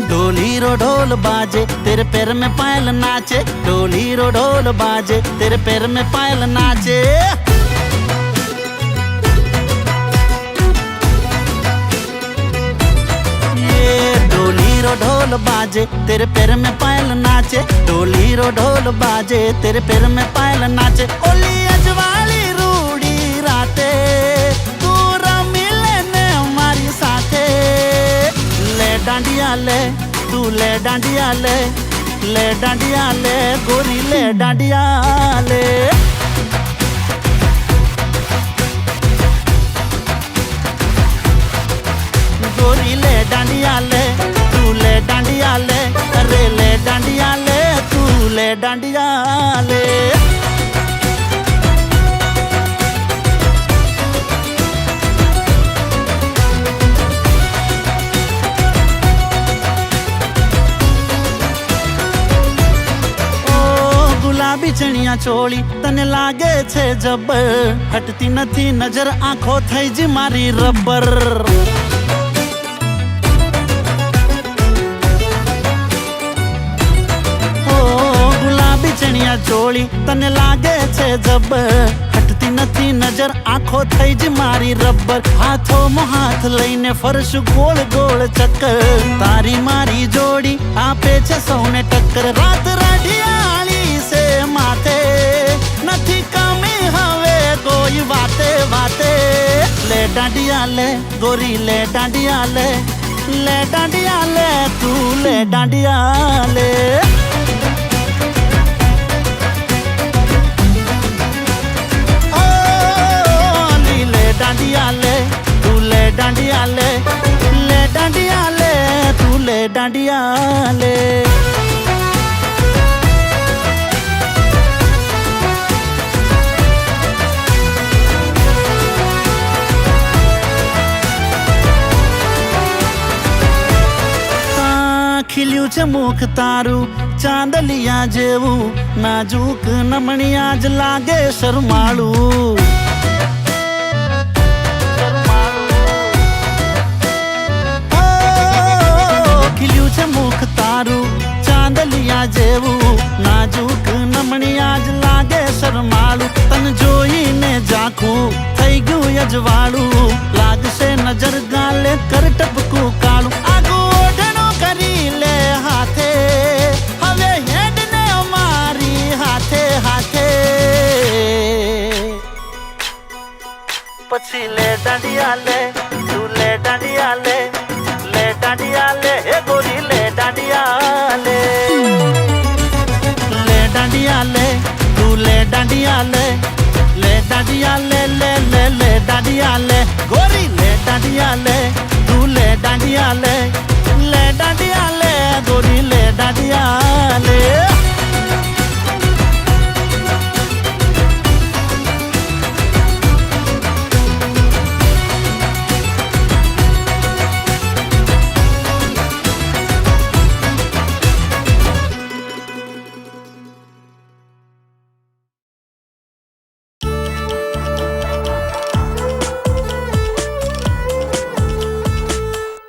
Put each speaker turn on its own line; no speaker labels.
ढोली रो ढोल बाजे तेरे पैर में पायल नाचे, ढोली रो ढोल बाजे तेरे पैर में पायल नाचे। ढोल बाजे तेरे पैर में पायल नाचे, ढोली रो ढोल बाजे तेरे पैर में पायल नाचे। ओली अजवाली रूड़ी राते तू रमीले ने हमारी साथे, ले डांडिया ले तू ले डांडिया ले, ले डांडिया ले गोरी ले डांडिया ले। गोरी ले डांडिया ले ले डांडिया ले, अरे ले डांडिया ले तू ले डांडिया ले। ओ गुलाबी चणिया चोली तने लागे छे जबर, हटती नथी नजर आंखो थई जी मारी रबर। चणिया चोली तने लागे छे जबर, हटती नथी नजर आंखो थई जी मारी रबर। हाथों में हाथ लईने फर्श गोल गोल चक्कर, तारी मारी जोड़ी आपे छे सौने टक्कर। रात राढियाली से माथे नथी कमी हवे कोई वाते वाते, ले डांडिया ले गोरी ले डांडिया ले, ले डांडिया ले तू ले डांडिया ले। डांडिया ले तू ले डांडिया ले, ले डांडिया ले तू ले डांडिया ले। खिल्યું છે મુખ તારું ચાંદલિયા જેવું, નાજુક નમણી આજ લાગે શરમાળું। मुख तारू चांदलिया जेवू, नाजुक नमणी आज लागे शरमाळू। तन जोई ने जाखू थई गयु अजवाळू, लागशे नजर गाले कर टपकू काळू। आगू ओढणो करी ले हाथे हवे हेड ने अमारी हाथे हाथे, पछी ले डांडिया ले तू ले डांडिया ले, ले डांडिया ले हे गोरी ले डांडिया ले, ले डांडिया ले तू ले डांडिया ले, ले डांडिया ले ले ले ले डांडिया ले गोरी ले डांडिया ले तू ले डांडिया ले, ले डांडिया ले गोरी ले डांडिया ले।